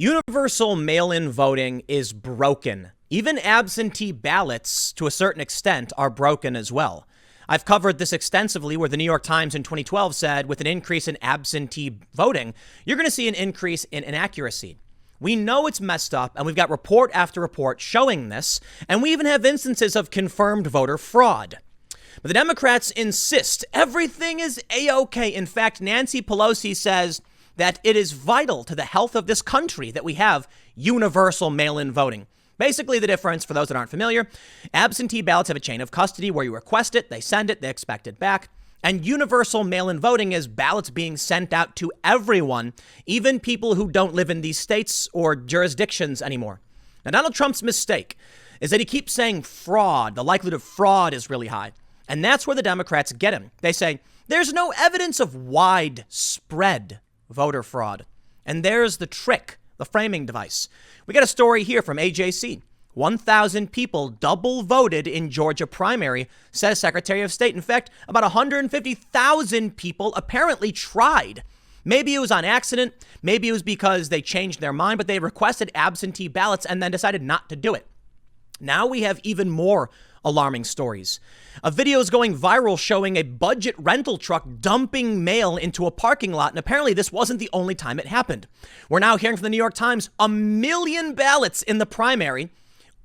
Universal mail-in voting is broken. Even absentee ballots, to a certain extent, are broken as well. I've covered this extensively, where the New York Times in 2012 said with an increase in absentee voting, you're going to see an increase in inaccuracy. We know it's messed up, and we've got report after report showing this, and we even have instances of confirmed voter fraud. But the Democrats insist everything is A-OK. In fact, Nancy Pelosi says that it is vital to the health of this country that we have universal mail-in voting. Basically, the difference, for those that aren't familiar, absentee ballots have a chain of custody where you request it, they send it, they expect it back. And universal mail-in voting is ballots being sent out to everyone, even people who don't live in these states or jurisdictions anymore. Now, Donald Trump's mistake is that he keeps saying fraud. The likelihood of fraud is really high. And that's where the Democrats get him. They say, there's no evidence of widespread voter fraud. And there's the trick, the framing device. We got a story here from AJC. 1,000 people double voted in Georgia primary, says Secretary of State. In fact, about 150,000 people apparently tried. Maybe it was on accident. Maybe it was because they changed their mind, but they requested absentee ballots and then decided not to do it. Now we have even more alarming stories. A video is going viral showing a budget rental truck dumping mail into a parking lot. And apparently this wasn't the only time it happened. We're now hearing from the New York Times, 1 million ballots in the primary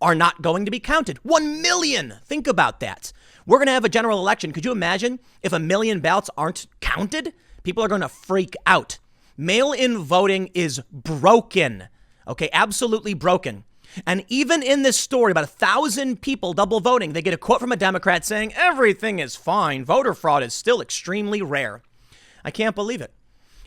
are not going to be counted. 1 million. Think about that. We're going to have a general election. Could you imagine if 1 million ballots aren't counted? People are going to freak out. Mail-in voting is broken. Okay, absolutely broken. And even in this story, about 1,000 people double voting, they get a quote from a Democrat saying, everything is fine. Voter fraud is still extremely rare. I can't believe it.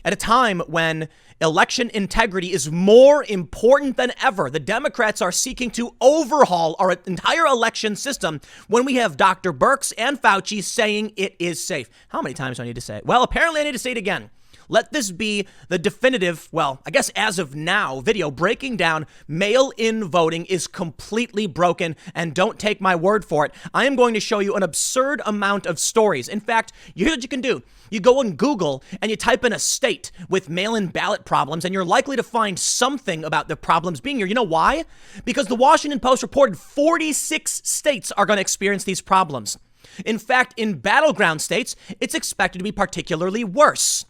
At a time when election integrity is more important than ever, the Democrats are seeking to overhaul our entire election system when we have Dr. Birx and Fauci saying it is safe. How many times do I need to say it? Well, apparently I need to say it again. Let this be the definitive, well, I guess as of now, video breaking down mail-in voting is completely broken, and don't take my word for it. I am going to show you an absurd amount of stories. In fact, here's what you can do. You go on Google and you type in a state with mail-in ballot problems, and you're likely to find something about the problems being here. You know why? Because the Washington Post reported 46 states are going to experience these problems. In fact, in battleground states, it's expected to be particularly worse.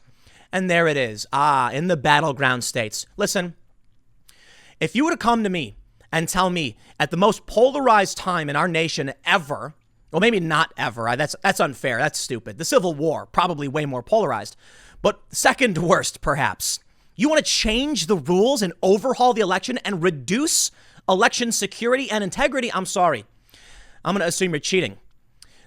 And there it is. In the battleground states. Listen, if you were to come to me and tell me at the most polarized time in our nation ever, well, maybe not ever. That's unfair. That's stupid. The Civil War, probably way more polarized. But second worst, perhaps. You want to change the rules and overhaul the election and reduce election security and integrity? I'm sorry. I'm going to assume you're cheating.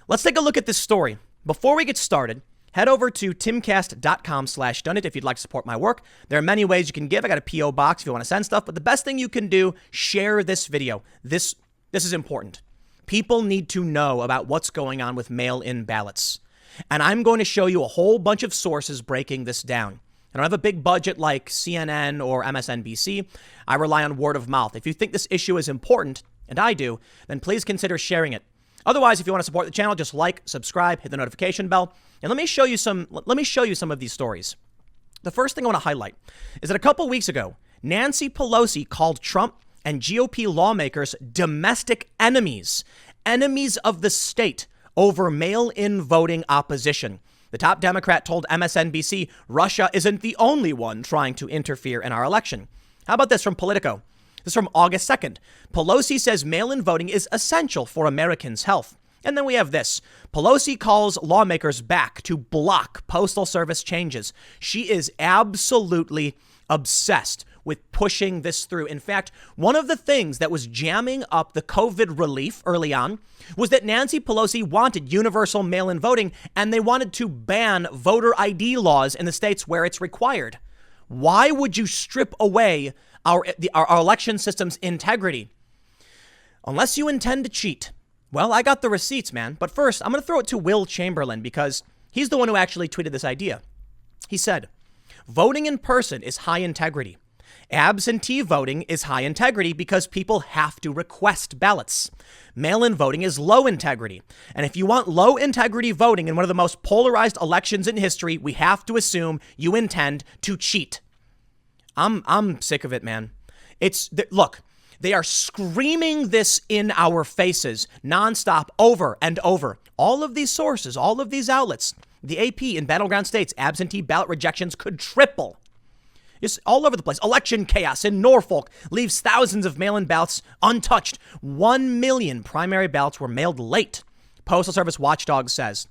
Let's take a look at this story. Before we get started, head over to timcast.com/donate if you'd like to support my work. There are many ways you can give. I got a P.O. box if you want to send stuff. But the best thing you can do, share this video. This is important. People need to know about what's going on with mail-in ballots. And I'm going to show you a whole bunch of sources breaking this down. I don't have a big budget like CNN or MSNBC. I rely on word of mouth. If you think this issue is important, and I do, then please consider sharing it. Otherwise, if you want to support the channel, just like, subscribe, hit the notification bell. And let me show you some of these stories. The first thing I want to highlight is that a couple weeks ago, Nancy Pelosi called Trump and GOP lawmakers domestic enemies of the state over mail-in voting opposition. The top Democrat told MSNBC Russia isn't the only one trying to interfere in our election. How about this from Politico? This is from August 2nd. Pelosi says mail-in voting is essential for Americans' health. And then we have this. Pelosi calls lawmakers back to block Postal Service changes. She is absolutely obsessed with pushing this through. In fact, one of the things that was jamming up the COVID relief early on was that Nancy Pelosi wanted universal mail-in voting, and they wanted to ban voter ID laws in the states where it's required. Why would you strip away our election system's integrity? Unless you intend to cheat. Well, I got the receipts, man. But first, I'm going to throw it to Will Chamberlain because he's the one who actually tweeted this idea. He said, voting in person is high integrity. Absentee voting is high integrity because people have to request ballots. Mail-in voting is low integrity. And if you want low integrity voting in one of the most polarized elections in history, we have to assume you intend to cheat. I'm sick of it, man. Look, they are screaming this in our faces nonstop over and over. All of these sources, all of these outlets, the AP in battleground states, absentee ballot rejections could triple. It's all over the place. Election chaos in Norfolk leaves thousands of mail-in ballots untouched. 1 million primary ballots were mailed late. Postal Service watchdog says,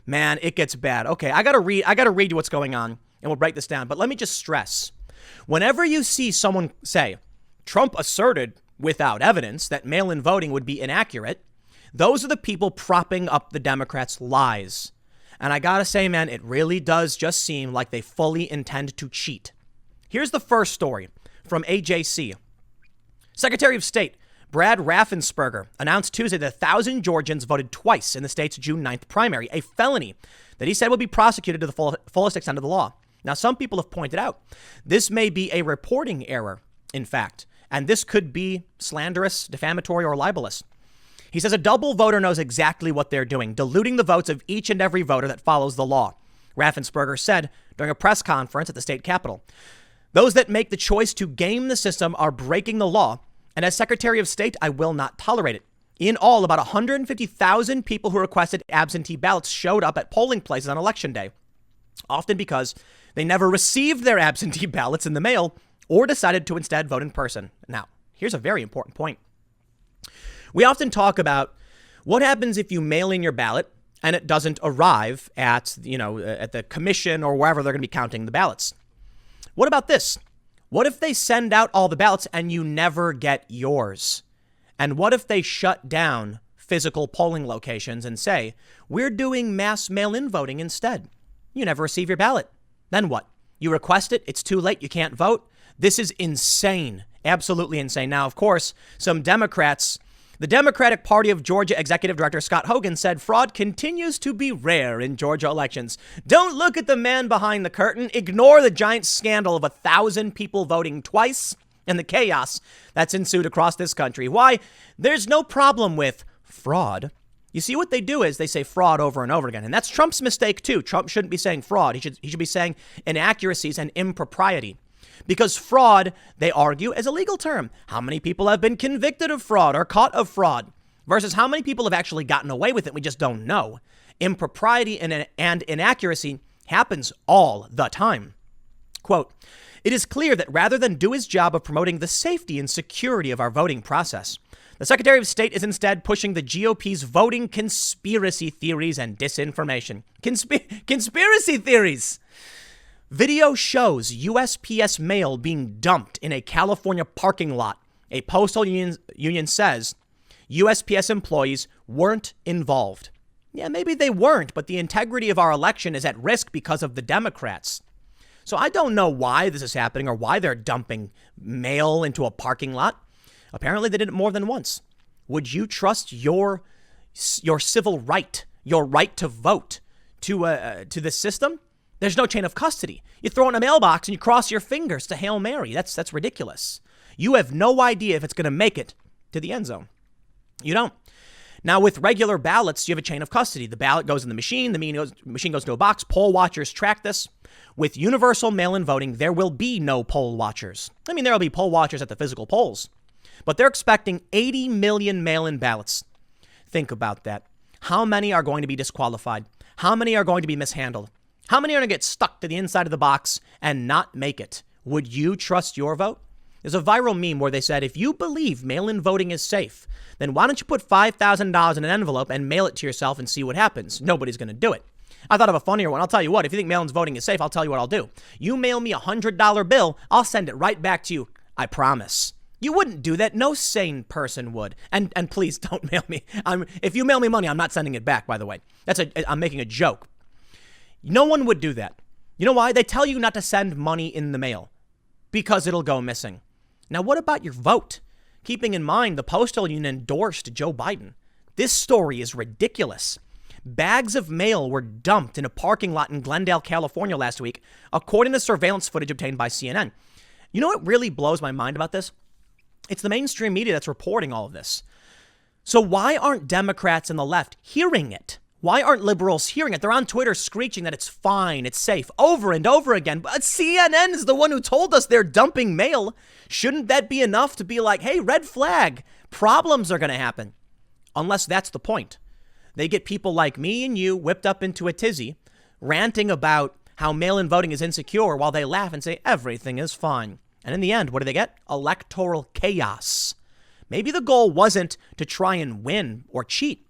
man, it gets bad. Okay, I got to read you what's going on and we'll break this down. But let me just stress, whenever you see someone say, Trump asserted without evidence that mail-in voting would be inaccurate, those are the people propping up the Democrats' lies. And I gotta say, man, it really does just seem like they fully intend to cheat. Here's the first story from AJC. Secretary of State Brad Raffensperger announced Tuesday that 1,000 Georgians voted twice in the state's June 9th primary, a felony that he said would be prosecuted to the fullest extent of the law. Now, some people have pointed out this may be a reporting error, in fact, and this could be slanderous, defamatory, or libelous. He says a double voter knows exactly what they're doing, diluting the votes of each and every voter that follows the law, Raffensperger said during a press conference at the state capitol. Those that make the choice to game the system are breaking the law, and as Secretary of State, I will not tolerate it. In all, about 150,000 people who requested absentee ballots showed up at polling places on Election Day, often because they never received their absentee ballots in the mail or decided to instead vote in person. Now, here's a very important point. We often talk about what happens if you mail in your ballot and it doesn't arrive at the commission or wherever they're going to be counting the ballots. What about this? What if they send out all the ballots and you never get yours? And what if they shut down physical polling locations and say, we're doing mass mail-in voting instead? You never receive your ballot. Then what? You request it. It's too late. You can't vote. This is insane. Absolutely insane. Now, of course, some Democrats, the Democratic Party of Georgia Executive Director Scott Hogan said fraud continues to be rare in Georgia elections. Don't look at the man behind the curtain. Ignore the giant scandal of 1,000 people voting twice and the chaos that's ensued across this country. Why? There's no problem with fraud. You see, what they do is they say fraud over and over again. And that's Trump's mistake, too. Trump shouldn't be saying fraud. He should be saying inaccuracies and impropriety. Because fraud, they argue, is a legal term. How many people have been convicted of fraud or caught of fraud versus how many people have actually gotten away with it? We just don't know. Impropriety and inaccuracy happens all the time. Quote, it is clear that rather than do his job of promoting the safety and security of our voting process, the Secretary of State is instead pushing the GOP's voting conspiracy theories and disinformation. Conspiracy theories. Video shows USPS mail being dumped in a California parking lot. A postal union says USPS employees weren't involved. Yeah, maybe they weren't, but the integrity of our election is at risk because of the Democrats. So I don't know why this is happening or why they're dumping mail into a parking lot. Apparently they did it more than once. Would you trust your civil right, your right to vote, to the system? There's no chain of custody. You throw it in a mailbox and you cross your fingers to Hail Mary. That's ridiculous. You have no idea if it's going to make it to the end zone. You don't. Now, with regular ballots, you have a chain of custody. The ballot goes in the machine. The machine goes to a box. Poll watchers track this. With universal mail-in voting, there will be no poll watchers. I mean, there will be poll watchers at the physical polls, but they're expecting 80 million mail-in ballots. Think about that. How many are going to be disqualified? How many are going to be mishandled? How many are going to get stuck to the inside of the box and not make it? Would you trust your vote? There's a viral meme where they said, if you believe mail-in voting is safe, then why don't you put $5,000 in an envelope and mail it to yourself and see what happens? Nobody's going to do it. I thought of a funnier one. I'll tell you what, if you think mail-in voting is safe, I'll tell you what I'll do. You mail me a $100 bill, I'll send it right back to you. I promise. You wouldn't do that. No sane person would. And please don't mail me. If you mail me money, I'm not sending it back, by the way. I'm making a joke. No one would do that. You know why? They tell you not to send money in the mail because it'll go missing. Now, what about your vote? Keeping in mind the postal union endorsed Joe Biden. This story is ridiculous. Bags of mail were dumped in a parking lot in Glendale, California last week, according to surveillance footage obtained by CNN. You know what really blows my mind about this? It's the mainstream media that's reporting all of this. So why aren't Democrats and the left hearing it? Why aren't liberals hearing it? They're on Twitter screeching that it's fine, it's safe, over and over again. But CNN is the one who told us they're dumping mail. Shouldn't that be enough to be like, hey, red flag, problems are going to happen? Unless that's the point. They get people like me and you whipped up into a tizzy, ranting about how mail-in voting is insecure while they laugh and say everything is fine. And in the end, what do they get? Electoral chaos. Maybe the goal wasn't to try and win or cheat.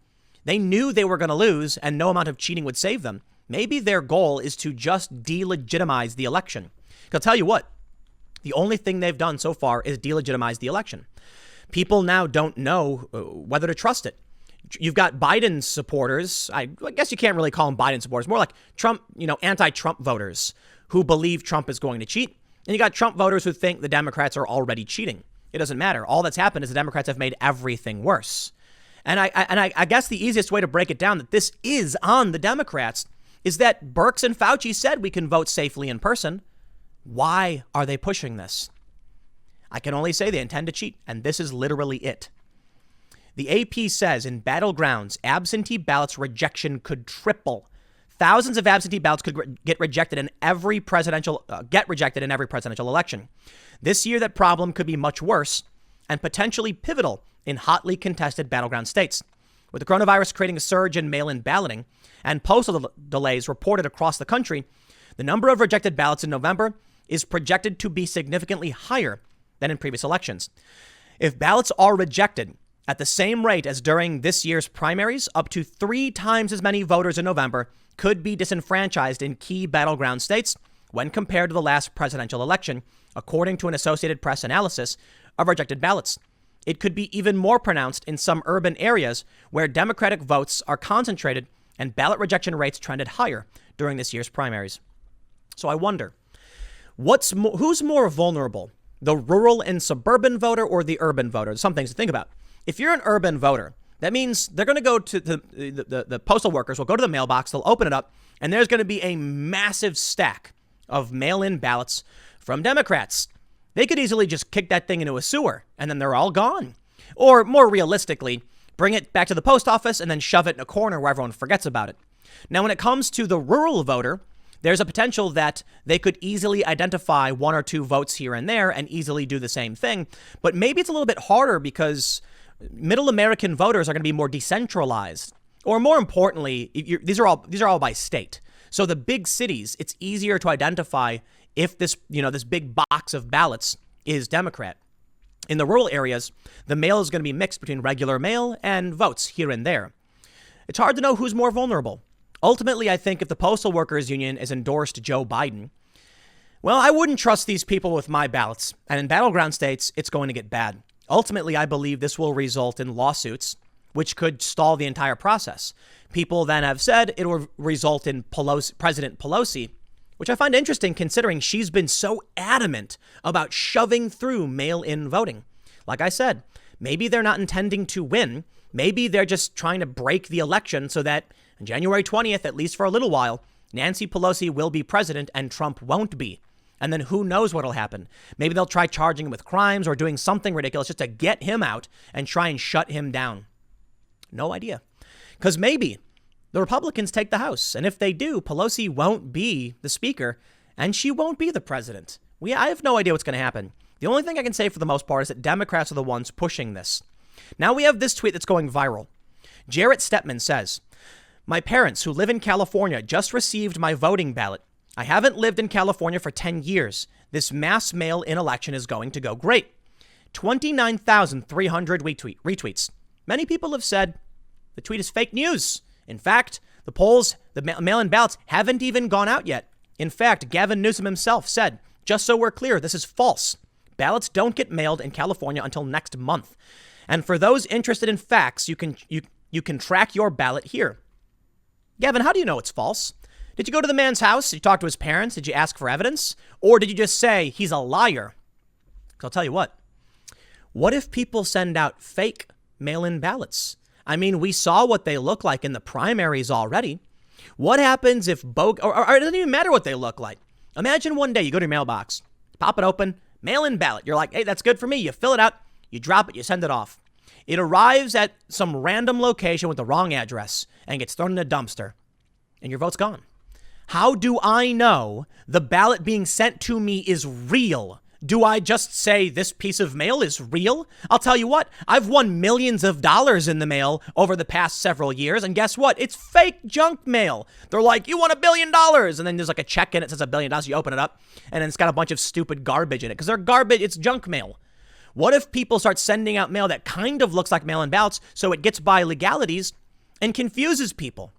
They knew they were going to lose and no amount of cheating would save them. Maybe their goal is to just delegitimize the election. I'll tell you what, the only thing they've done so far is delegitimize the election. People now don't know whether to trust it. You've got Biden supporters. I guess you can't really call them Biden supporters, more like Trump, anti-Trump voters who believe Trump is going to cheat. And you got Trump voters who think the Democrats are already cheating. It doesn't matter. All that's happened is the Democrats have made everything worse. And I guess the easiest way to break it down that this is on the Democrats is that Birx and Fauci said we can vote safely in person. Why are they pushing this? I can only say they intend to cheat, and this is literally it. The AP says in battlegrounds, absentee ballots rejection could triple. Thousands of absentee ballots could get rejected in every presidential election. This year, that problem could be much worse and potentially pivotal in hotly contested battleground states. With the coronavirus creating a surge in mail-in balloting and postal delays reported across the country, the number of rejected ballots in November is projected to be significantly higher than in previous elections. If ballots are rejected at the same rate as during this year's primaries, up to 3 times as many voters in November could be disenfranchised in key battleground states when compared to the last presidential election, according to an Associated Press analysis of rejected ballots. It could be even more pronounced in some urban areas where Democratic votes are concentrated and ballot rejection rates trended higher during this year's primaries. So I wonder, who's more vulnerable, the rural and suburban voter or the urban voter? Some things to think about. If you're an urban voter, that means they're going to go to the postal workers will go to the mailbox, they'll open it up, and there's going to be a massive stack of mail-in ballots from Democrats. They could easily just kick that thing into a sewer and then they're all gone. Or more realistically, bring it back to the post office and then shove it in a corner where everyone forgets about it. Now, when it comes to the rural voter, there's a potential that they could easily identify 1 or 2 votes here and there and easily do the same thing. But maybe it's a little bit harder because middle American voters are going to be more decentralized. Or more importantly, these are all by state. So the big cities, it's easier to identify if this big box of ballots is Democrat. In the rural areas, the mail is going to be mixed between regular mail and votes here and there. It's hard to know who's more vulnerable. Ultimately, I think if the Postal Workers Union is endorsed Joe Biden, well, I wouldn't trust these people with my ballots. And in battleground states, it's going to get bad. Ultimately, I believe this will result in lawsuits, which could stall the entire process. People then have said it will result in President Pelosi, which I find interesting considering she's been so adamant about shoving through mail-in voting. Like I said, maybe they're not intending to win. Maybe they're just trying to break the election so that on January 20th, at least for a little while, Nancy Pelosi will be president and Trump won't be. And then who knows what'll happen. Maybe they'll try charging him with crimes or doing something ridiculous just to get him out and try and shut him down. No idea. Because maybe the Republicans take the House. And if they do, Pelosi won't be the speaker and she won't be the president. I have no idea what's going to happen. The only thing I can say for the most part is that Democrats are the ones pushing this. Now we have this tweet that's going viral. Jarrett Stepman says, "My parents who live in California just received my voting ballot. I haven't lived in California for 10 years. This mass mail-in election is going to go great." 29,300 retweets. Many people have said the tweet is fake news. In fact, the polls, the mail-in ballots haven't even gone out yet. In fact, Gavin Newsom himself said, "Just so we're clear, this is false. Ballots don't get mailed in California until next month. And for those interested in facts, you can track your ballot here." Gavin, how do you know it's false? Did you go to the man's house? Did you talk to his parents? Did you ask for evidence? Or did you just say he's a liar? 'Cause I'll tell you what if people send out fake mail-in ballots? I mean, we saw what they look like in the primaries already. What happens if or it doesn't even matter what they look like. Imagine one day you go to your mailbox, pop it open, mail-in ballot. You're like, hey, that's good for me. You fill it out, you drop it, you send it off. It arrives at some random location with the wrong address and gets thrown in a dumpster, and your vote's gone. How do I know the ballot being sent to me is real? Do I just say this piece of mail is real? I'll tell you what, I've won millions of dollars in the mail over the past several years, and guess what? It's fake junk mail. They're like, you won $1 billion, and then there's like a check in it says $1 billion. You open it up, and then it's got a bunch of stupid garbage in it because they're garbage. It's junk mail. What if people start sending out mail that kind of looks like mail-in ballots so it gets by legalities and confuses people?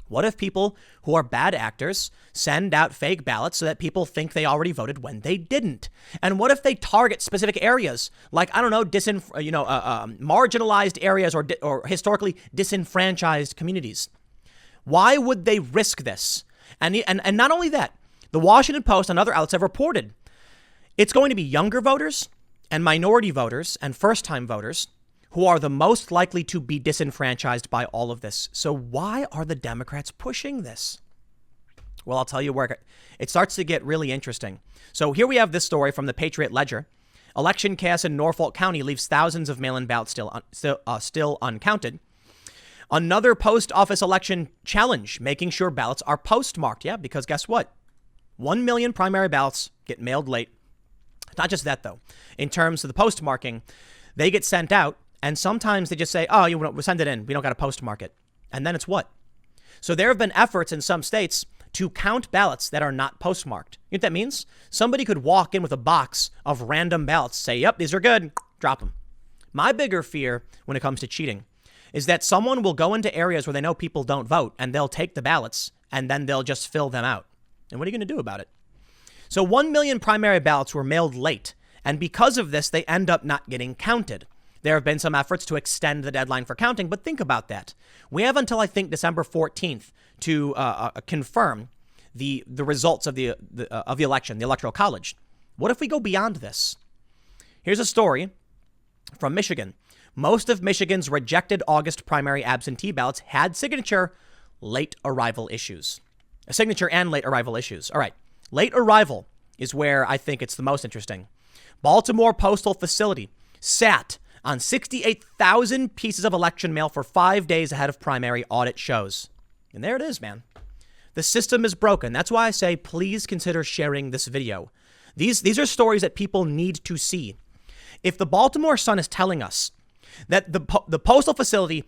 What if people who are bad actors send out fake ballots so that people think they already voted when they didn't? And what if they target specific areas like, I don't know, marginalized areas or historically disenfranchised communities? Why would they risk this? And not only that, the Washington Post and other outlets have reported it's going to be younger voters and minority voters and first-time voters who are the most likely to be disenfranchised by all of this. So why are the Democrats pushing this? Well, I'll tell you where it starts to get really interesting. So here we have this story from the Patriot Ledger. Election chaos in Norfolk County leaves thousands of mail-in ballots still uncounted. Another post office election challenge, making sure ballots are postmarked. Yeah, because guess what? 1 million primary ballots get mailed late. Not just that, though. In terms of the postmarking, they get sent out. And sometimes they just say, oh, we'll send it in. We don't got to postmark it. And then it's what? So there have been efforts in some states to count ballots that are not postmarked. You know what that means? Somebody could walk in with a box of random ballots, say, yep, these are good, drop them. My bigger fear when it comes to cheating is that someone will go into areas where they know people don't vote and they'll take the ballots and then they'll just fill them out. And what are you going to do about it? So 1 million primary ballots were mailed late. And because of this, they end up not getting counted. There have been some efforts to extend the deadline for counting, but think about that. We have until, I think, December 14th to confirm the results of the election, the Electoral College. What if we go beyond this? Here's a story from Michigan. Most of Michigan's rejected August primary absentee ballots had signature and late arrival issues. All right. Late arrival is where I think it's the most interesting. Baltimore Postal Facility sat on 68,000 pieces of election mail for 5 days ahead of primary, audit shows. And there it is, man. The system is broken. That's why I say, please consider sharing this video. These are stories that people need to see. If the Baltimore Sun is telling us that the postal facility,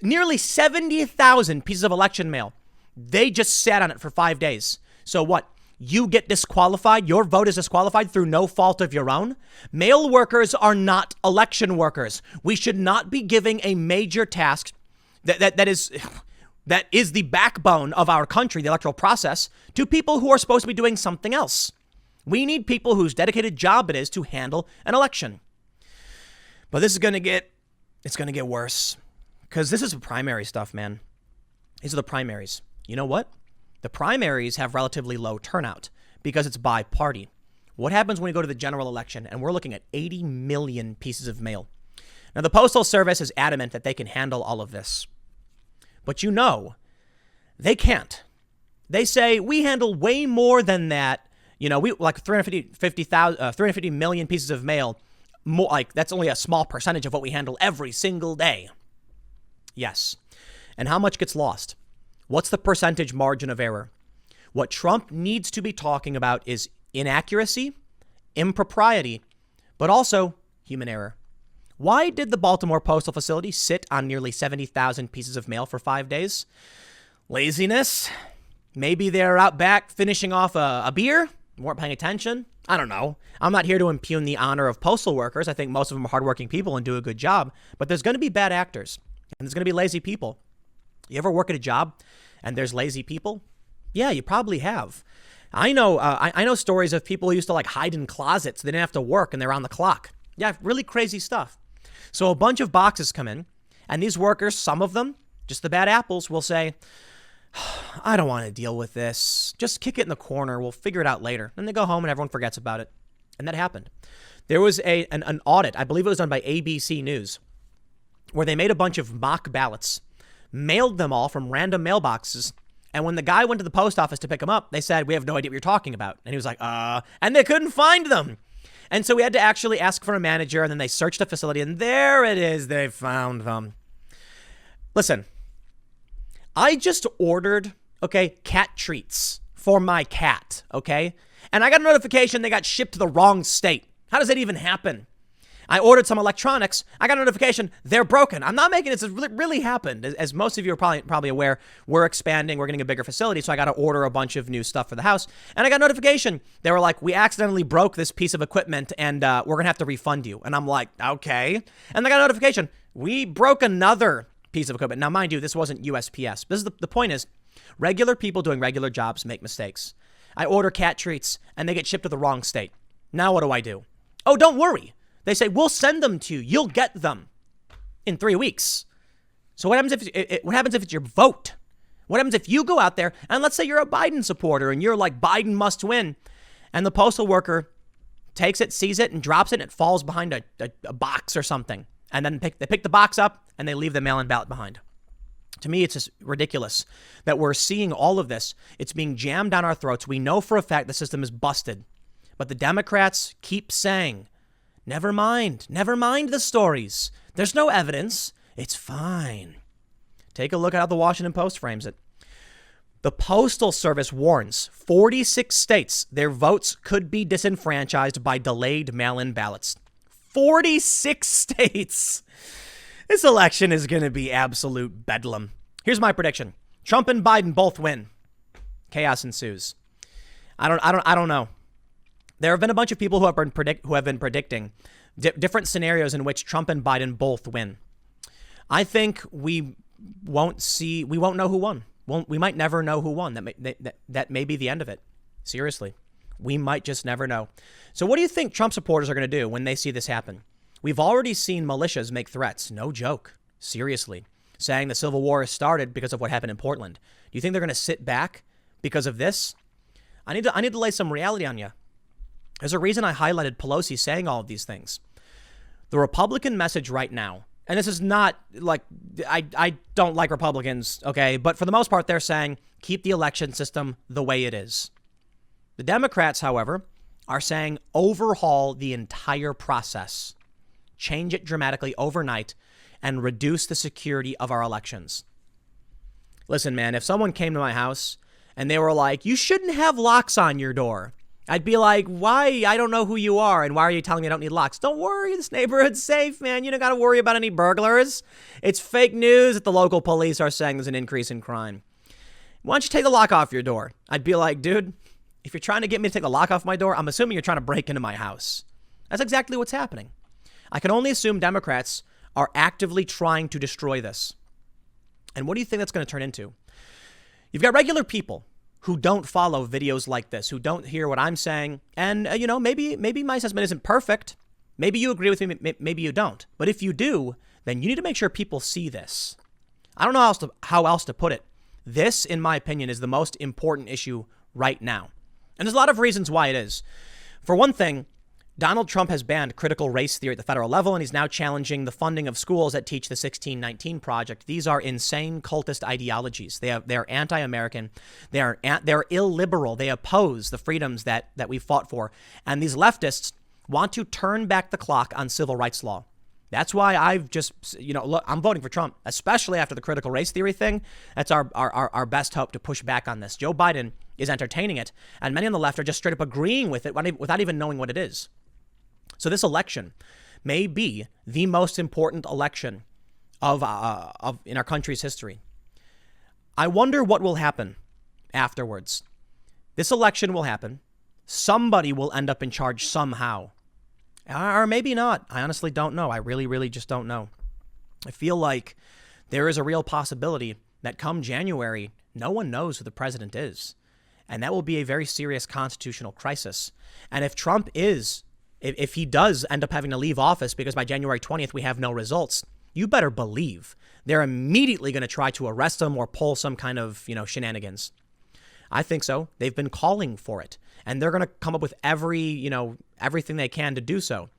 nearly 70,000 pieces of election mail, they just sat on it for 5 days. So what? You get disqualified. Your vote is disqualified through no fault of your own. Mail workers are not election workers. We should not be giving a major task that is the backbone of our country, the electoral process, to people who are supposed to be doing something else. We need people whose dedicated job it is to handle an election. But this is going to get worse because this is primary stuff, man. These are the primaries. You know what? The primaries have relatively low turnout because it's by party. What happens when we go to the general election and we're looking at 80 million pieces of mail? Now, the Postal Service is adamant that they can handle all of this. But they can't. They say we handle way more than that. We like 350 million pieces of mail. More like that's only a small percentage of what we handle every single day. Yes. And how much gets lost? What's the percentage margin of error? What Trump needs to be talking about is inaccuracy, impropriety, but also human error. Why did the Baltimore Postal Facility sit on nearly 70,000 pieces of mail for 5 days? Laziness? Maybe they're out back finishing off a beer? Weren't paying attention? I don't know. I'm not here to impugn the honor of postal workers. I think most of them are hardworking people and do a good job. But there's going to be bad actors. And there's going to be lazy people. You ever work at a job and there's lazy people? Yeah, you probably have. I know stories of people who used to hide in closets. They didn't have to work and they're on the clock. Yeah, really crazy stuff. So a bunch of boxes come in and these workers, some of them, just the bad apples, will say, I don't want to deal with this. Just kick it in the corner. We'll figure it out later. Then they go home and everyone forgets about it. And that happened. There was an audit, I believe it was done by ABC News, where they made a bunch of mock ballots, mailed them all from random mailboxes. And when the guy went to the post office to pick them up, they said, we have no idea what you're talking about. And he was like, and they couldn't find them. And so we had to actually ask for a manager, and then they searched the facility, and there it is. They found them. Listen, I just ordered, okay, cat treats for my cat, okay? And I got a notification they got shipped to the wrong state. How does that even happen? I ordered some electronics. I got a notification they're broken. I'm not making this. It really happened. As most of you are probably aware, we're expanding. We're getting a bigger facility. So I got to order a bunch of new stuff for the house. And I got a notification. They were like, we accidentally broke this piece of equipment and we're going to have to refund you. And I'm like, okay. And I got a notification. We broke another piece of equipment. Now, mind you, this wasn't USPS. This is the point is regular people doing regular jobs make mistakes. I order cat treats and they get shipped to the wrong state. Now what do? Oh, don't worry. They say, we'll send them to you. You'll get them in 3 weeks. So what happens if it's your vote? What happens if you go out there and let's say you're a Biden supporter and you're like, Biden must win. And the postal worker takes it, sees it and drops it. And it falls behind a box or something. And then they pick the box up and they leave the mail-in ballot behind. To me, it's just ridiculous that we're seeing all of this. It's being jammed down our throats. We know for a fact the system is busted. But the Democrats keep saying, never mind the stories. There's no evidence. It's fine. Take a look at how the Washington Post frames it. The Postal Service warns 46 states their votes could be disenfranchised by delayed mail-in ballots. 46 states. This election is going to be absolute bedlam. Here's my prediction. Trump and Biden both win. Chaos ensues. I don't know. There have been a bunch of people who have been predicting different scenarios in which Trump and Biden both win. I think we won't know who won. We might never know who won. That may be the end of it. Seriously, we might just never know. So what do you think Trump supporters are going to do when they see this happen? We've already seen militias make threats. No joke. Seriously. Saying the Civil War has started because of what happened in Portland. Do you think they're going to sit back because of this? I need to lay some reality on you. There's a reason I highlighted Pelosi saying all of these things. The Republican message right now, and this is not like, I don't like Republicans, okay? But for the most part, they're saying, keep the election system the way it is. The Democrats, however, are saying, overhaul the entire process. Change it dramatically overnight and reduce the security of our elections. Listen, man, if someone came to my house and they were like, you shouldn't have locks on your door, I'd be like, why? I don't know who you are. And why are you telling me I don't need locks? Don't worry. This neighborhood's safe, man. You don't got to worry about any burglars. It's fake news that the local police are saying there's an increase in crime. Why don't you take the lock off your door? I'd be like, dude, if you're trying to get me to take the lock off my door, I'm assuming you're trying to break into my house. That's exactly what's happening. I can only assume Democrats are actively trying to destroy this. And what do you think that's going to turn into? You've got regular people who don't follow videos like this, who don't hear what I'm saying. And, maybe my assessment isn't perfect. Maybe you agree with me, maybe you don't. But if you do, then you need to make sure people see this. I don't know how else to put it. This, in my opinion, is the most important issue right now. And there's a lot of reasons why it is. For one thing, Donald Trump has banned critical race theory at the federal level, and he's now challenging the funding of schools that teach the 1619 Project. These are insane cultist ideologies. They are anti-American. They're illiberal. They oppose the freedoms that we fought for. And these leftists want to turn back the clock on civil rights law. That's why I've just, look, I'm voting for Trump, especially after the critical race theory thing. That's our best hope to push back on this. Joe Biden is entertaining it, and many on the left are just straight up agreeing with it without even knowing what it is. So this election may be the most important election of in our country's history. I wonder what will happen afterwards. This election will happen. Somebody will end up in charge somehow. Or maybe not. I honestly don't know. I really, really just don't know. I feel like there is a real possibility that come January, no one knows who the president is. And that will be a very serious constitutional crisis. And if Trump if he does end up having to leave office because by January 20th we have no results, you better believe they're immediately going to try to arrest him or pull some kind of, shenanigans. I think so. They've been calling for it, and they're going to come up with everything they can to do so.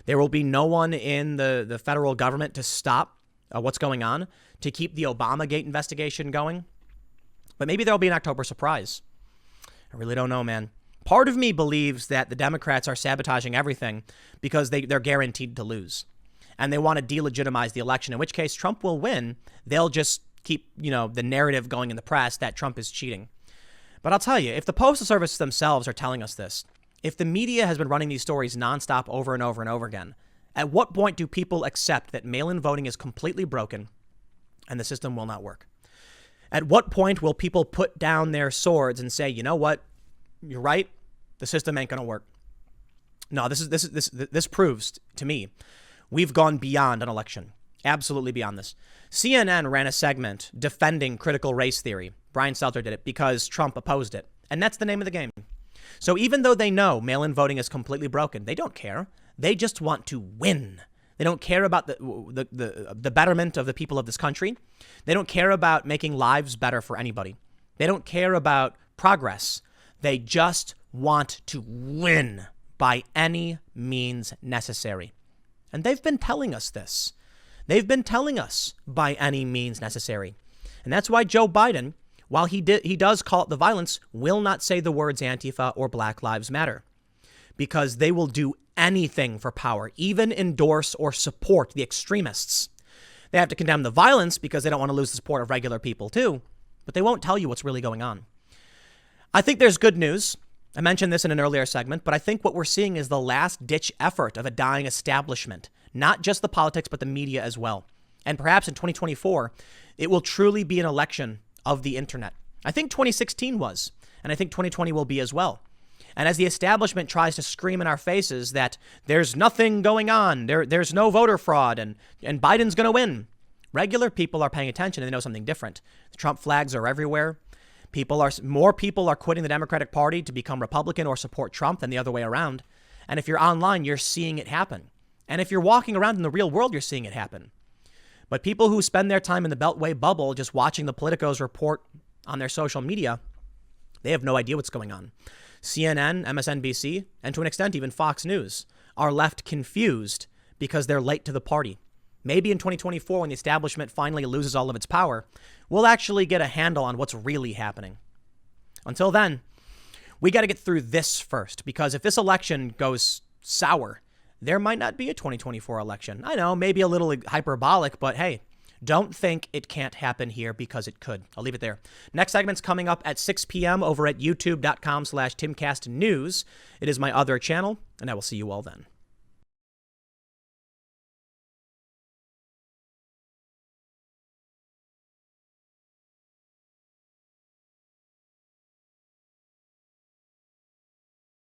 There will be no one in the federal government to stop what's going on, to keep the Obamagate investigation going. But maybe there'll be an October surprise. I really don't know, man. Part of me believes that the Democrats are sabotaging everything because they're guaranteed to lose. And they want to delegitimize the election, in which case Trump will win. They'll just keep, the narrative going in the press that Trump is cheating. But I'll tell you, if the Postal Service themselves are telling us this, if the media has been running these stories nonstop over and over and over again, at what point do people accept that mail-in voting is completely broken and the system will not work? At what point will people put down their swords and say, you know what, you're right, the system ain't going to work? No, this proves to me we've gone beyond an election, absolutely beyond this. CNN ran a segment defending critical race theory. Brian Stelter did it because Trump opposed it. And that's the name of the game. So even though they know mail-in voting is completely broken, they don't care. They just want to win. They don't care about the betterment of the people of this country. They don't care about making lives better for anybody. They don't care about progress. They just want to win by any means necessary. And they've been telling us this. They've been telling us by any means necessary. And that's why Joe Biden, while he does call it the violence, will not say the words Antifa or Black Lives Matter, because they will do anything for power, even endorse or support the extremists. They have to condemn the violence because they don't want to lose the support of regular people too, but they won't tell you what's really going on. I think there's good news. I mentioned this in an earlier segment, but I think what we're seeing is the last-ditch effort of a dying establishment, not just the politics, but the media as well. And perhaps in 2024, it will truly be an election of the internet. I think 2016 was, and I think 2020 will be as well. And as the establishment tries to scream in our faces that there's nothing going on, there's no voter fraud, and Biden's going to win, regular people are paying attention and they know something different. The Trump flags are everywhere. More people are quitting the Democratic Party to become Republican or support Trump than the other way around. And if you're online, you're seeing it happen. And if you're walking around in the real world, you're seeing it happen. But people who spend their time in the Beltway bubble just watching the politicos report on their social media, they have no idea what's going on. CNN, MSNBC, and to an extent even Fox News are left confused because they're late to the party. Maybe in 2024, when the establishment finally loses all of its power, we'll actually get a handle on what's really happening. Until then, we got to get through this first, because if this election goes sour, there might not be a 2024 election. I know, maybe a little hyperbolic, but hey, don't think it can't happen here, because it could. I'll leave it there. Next segment's coming up at 6 p.m. over at youtube.com/TimCastNews. It is my other channel, and I will see you all then.